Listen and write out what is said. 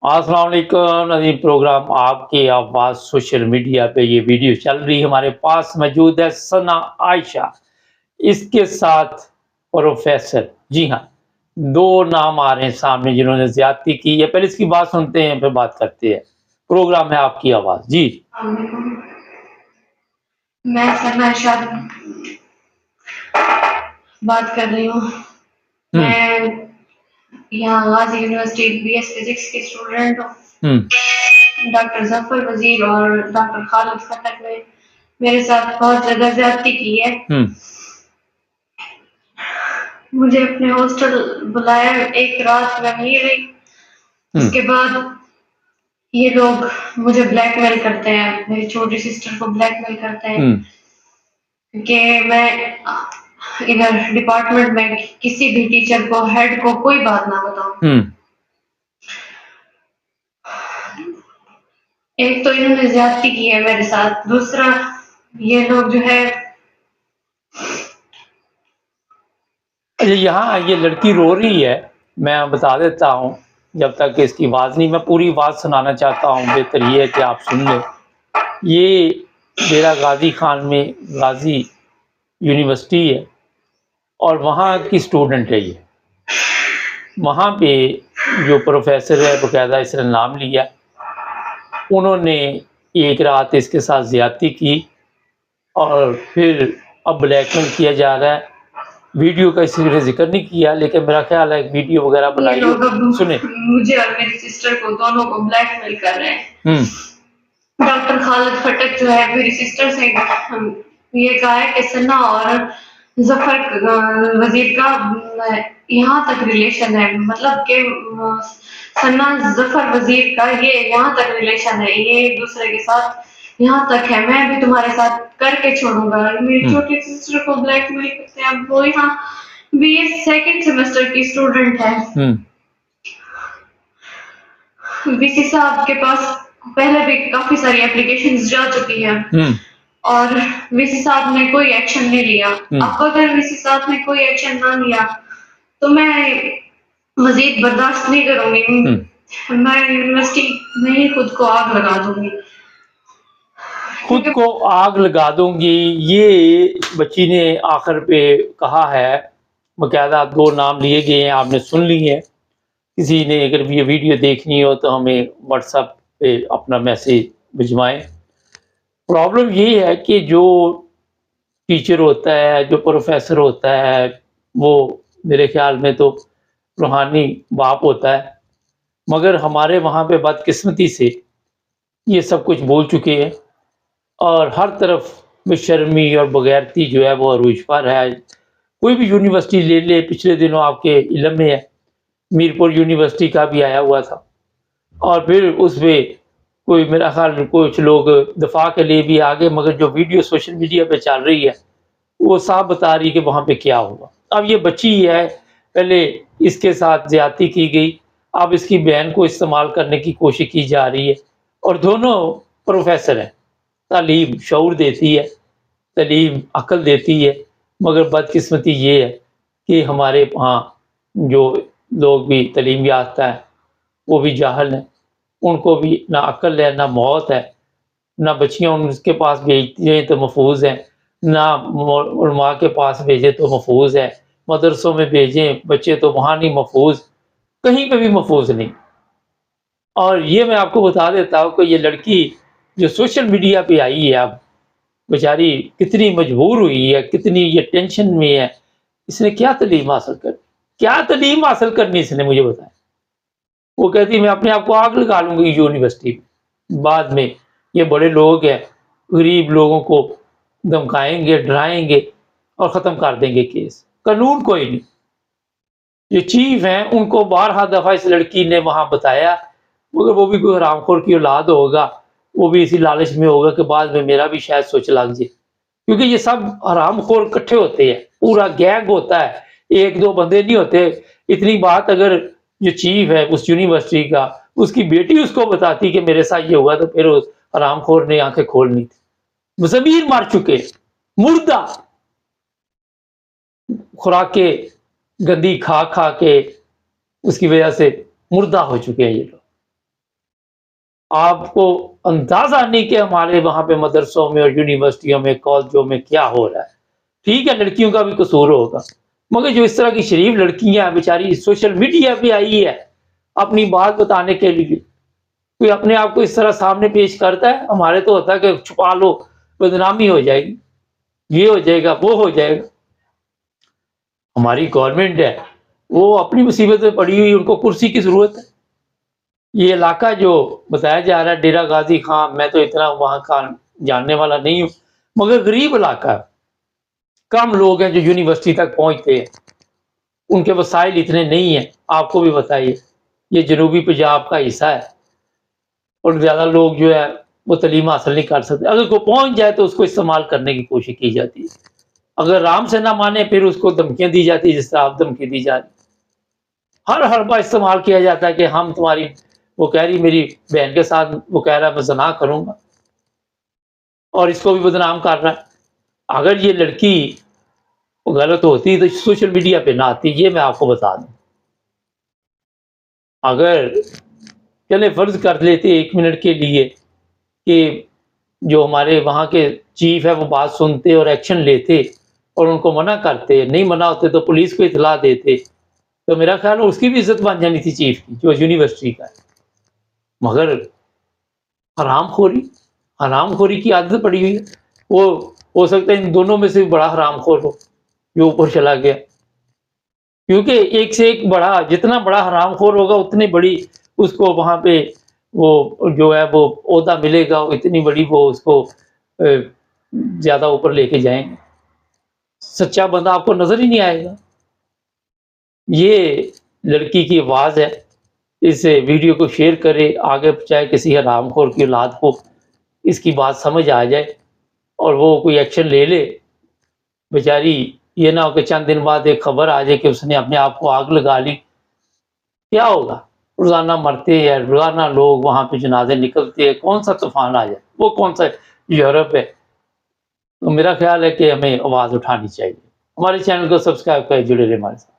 अस्सलाम वालेकुम नज़ीम प्रोग्राम आपकी आवाज़ सोशल मीडिया पे ये वीडियो चल रही है। हमारे पास मौजूद है सना आयशा, इसके साथ प्रोफेसर। जी हाँ, दो नाम आ रहे हैं सामने जिन्होंने ज्यादती की है। पहले इसकी बात सुनते हैं फिर बात करते हैं। प्रोग्राम है आपकी आवाज़। जी मैं सना आयशा बात कर रही हूँ। मैं यहाँ गाजी यूनिवर्सिटी BS फिजिक्स की स्टूडेंट हूँ। डॉक्टर जफर वजीर और डॉक्टर खालिद खटक ने मेरे साथ बहुत ज्यादा ज्यादती की है। मुझे अपने हॉस्टल बुलाया, एक रात मैं वहीं रही। उसके बाद ये लोग मुझे ब्लैकमेल करते हैं, मेरी छोटी सिस्टर को ब्लैकमेल करते हैं कि मैं इधर डिपार्टमेंट में किसी भी टीचर को, हेड को कोई बात ना बताऊं। एक तो इन्होंने ज्यादती की है मेरे साथ, दूसरा ये लोग जो है। अच्छा, यहाँ ये लड़की रो रही है, मैं बता देता हूँ जब तक इसकी आवाज़ नहीं, मैं पूरी आवाज़ सुनाना चाहता हूँ। बेहतर ये है कि आप सुन लें। ये डेरा गाजी खान में गाजी यूनिवर्सिटी है और वहाँ की स्टूडेंट है ये। वहाँ पे जो प्रोफेसर है बकायदा इसने नाम लिया, उन्होंने एक रात इसके साथ ज़्यादती की और फिर अब ब्लैकमेल किया जा रहा है। वीडियो का किसी ने जिक्र नहीं किया, लेकिन मेरा ख्याल है वीडियो वगैरह बनाई। सुने, मुझे और मेरी सिस्टर को, दोनों को ब्लैकमेल कर रहे हैं। डॉक्टर खालिद खटक जो है मेरी सिस्टर से ये कहा है कि सना और जफर वजीर का यहाँ तक रिलेशन है, मतलब कि सना जफर वजीर का ये यहाँ तक रिलेशन है, ये एक दूसरे के साथ यहाँ तक है, मैं भी तुम्हारे साथ करके छोड़ूंगा। मेरी छोटी सिस्टर को ब्लैकमेल करते हैं। अब वो यहाँ BS सेकंड सेमेस्टर की स्टूडेंट है। VC साहब के पास पहले भी काफी सारी एप्लीकेशंस जा चुकी हैं और VC साहब ने कोई एक्शन नहीं लिया। अब अगर VC साहब ने कोई एक्शन ना लिया तो मैं मजीद बर्दाश्त नहीं करूंगी। मैं यूनिवर्सिटी में ही खुद को आग लगा दूंगी। खुद को आग लगा दूंगी, ये बच्ची ने आखिर पे कहा है। बकायदा दो नाम लिए गए हैं, आपने सुन लिए हैं। किसी ने अगर ये वीडियो देखनी हो तो हमें व्हाट्सएप पे अपना मैसेज भिजवाएं। प्रॉब्लम ये है कि जो टीचर होता है, जो प्रोफेसर होता है, वो मेरे ख्याल में तो रूहानी बाप होता है, मगर हमारे वहाँ पे बदकिस्मती से ये सब कुछ बोल चुके हैं और हर तरफ बेशर्मी और बगैरती जो है वो अरूज पर है। कोई भी यूनिवर्सिटी ले ले, पिछले दिनों आपके इल्म में है मीरपुर यूनिवर्सिटी का भी आया हुआ था और फिर उस पर कोई, मेरा ख्याल कुछ लोग दफा के लिए भी आगे, मगर जो वीडियो सोशल मीडिया पे चल रही है वो साफ बता रही है कि वहाँ पे क्या हुआ। अब ये बच्ची है, पहले इसके साथ ज्यादती की गई, अब इसकी बहन को इस्तेमाल करने की कोशिश की जा रही है और दोनों प्रोफेसर हैं। तालीम शऊर देती है, तालीम अक्ल देती है, मगर बदकिस्मती ये है कि हमारे वहाँ जो लोग भी तालीम याफ्ता है वो भी जाहल हैं। उनको भी ना अक्ल है, ना मौत है, ना बच्चियाँ उनके पास भेजती हैं तो महफूज हैं, ना उलमा के पास भेजे तो महफूज है, मदरसों में भेजें बच्चे तो वहाँ नहीं महफूज, कहीं पे भी महफूज नहीं। और ये मैं आपको बता देता हूँ कि ये लड़की जो सोशल मीडिया पे आई है, अब बेचारी कितनी मजबूर हुई है, कितनी ये टेंशन में है। इसने क्या तालीम हासिल करनी इसने, मुझे बताया। वो कहती मैं अपने आप को आग लगा लूंगी यूनिवर्सिटी में। बाद में ये बड़े लोग हैं, गरीब लोगों को धमकाएंगे, डराएंगे और ख़त्म कर देंगे केस। कानून कोई नहीं। जो चीफ हैं उनको 12 दफ़ा इस लड़की ने वहाँ बताया, मगर वो भी कोई हरामखोर की औलाद होगा, वो भी इसी लालच में होगा कि बाद में मेरा भी शायद सोच लग जाए, क्योंकि ये सब हरामखोर इकट्ठे होते हैं, पूरा गैंग होता है, एक दो बंदे नहीं होते। इतनी बात अगर जो चीफ है उस यूनिवर्सिटी का, उसकी बेटी उसको बताती कि मेरे साथ ये हुआ, तो फिर उस हरामखोर ने आंखें खोलनी थी। ज़मीर मार चुके, मुर्दा, खुराके गंदी खा खा के उसकी वजह से मुर्दा हो चुके हैं ये लोग। آپ کو اندازہ نہیں کہ ہمارے وہاں پہ مدرسوں میں اور یونیورسٹیوں میں کالجوں میں کیا ہو رہا ہے. ٹھیک ہے لڑکیوں کا بھی قصور ہوگا، مگر جو اس طرح کی شریف لڑکیاں بیچاری سوشل میڈیا پہ آئی ہے اپنی بات بتانے کے لیے، کوئی اپنے آپ کو اس طرح سامنے پیش کرتا ہے. ہمارے تو ہوتا ہے کہ چھپا لو، بدنامی ہو جائے گی، یہ ہو جائے گا، وہ ہو جائے گا. ہماری گورنمنٹ ہے وہ اپنی مصیبت میں پڑی ہوئی، ان کو کرسی کی ضرورت ہے. یہ علاقہ جو بتایا جا رہا ہے ڈیرہ غازی خان، میں تو اتنا وہاں کا جاننے والا نہیں ہوں، مگر غریب علاقہ ہے. کم لوگ ہیں جو یونیورسٹی تک پہنچتے ہیں، ان کے وسائل اتنے نہیں ہیں. آپ کو بھی بتائیے یہ جنوبی پنجاب کا حصہ ہے اور زیادہ لوگ جو ہے وہ تعلیم حاصل نہیں کر سکتے. اگر کوئی پہنچ جائے تو اس کو استعمال کرنے کی کوشش کی جاتی ہے. اگر رام سے نہ مانے پھر اس کو دھمکیاں دی جاتی ہے، جس طرح آپ دھمکی دی جاتی. ہر حربہ استعمال کیا جاتا ہے کہ ہم تمہاری، وہ کہہ رہی میری بہن کے ساتھ، وہ کہہ رہا ہے میں زنا کروں گا اور اس کو بھی بدنام کر رہا ہے. اگر یہ لڑکی غلط ہوتی تو سوشل میڈیا پہ نہ آتی، یہ میں آپ کو بتا دوں. اگر چلے فرض کر لیتے ایک منٹ کے لیے کہ جو ہمارے وہاں کے چیف ہے وہ بات سنتے اور ایکشن لیتے اور ان کو منع کرتے، نہیں منع ہوتے تو پولیس کو اطلاع دیتے، تو میرا خیال ہے اس کی بھی عزت بن جانی تھی چیف کی جو یونیورسٹی کا ہے. مگر حرام خوری کی عادت پڑی ہوئی ہے. وہ ہو سکتا ہے ان دونوں میں سے بڑا حرام خور ہو جو اوپر چلا گیا، کیونکہ ایک سے ایک بڑا، جتنا بڑا حرام خور ہوگا اتنی بڑی اس کو وہاں پہ وہ جو ہے وہ عہدہ ملے گا، اتنی بڑی وہ اس کو زیادہ اوپر لے کے جائیں گے. سچا بندہ آپ کو نظر ہی نہیں آئے گا. یہ لڑکی کی آواز ہے، اس ویڈیو کو شیئر کرے، آگے چاہے کسی حرام خور کی اولاد کو اس کی بات سمجھ آ جائے اور وہ کوئی ایکشن لے لے. بیچاری یہ نہ ہو کہ چند دن بعد ایک خبر آ جائے کہ اس نے اپنے آپ کو آگ لگا لی. کیا ہوگا؟ روزانہ مرتے ہیں، روزانہ لوگ وہاں پہ جنازے نکلتے ہیں، کون سا طوفان آ جائے، وہ کون سا یورپ ہے. تو میرا خیال ہے کہ ہمیں آواز اٹھانی چاہیے. ہمارے چینل کو سبسکرائب کریں، جڑے رہے ہمارے ساتھ.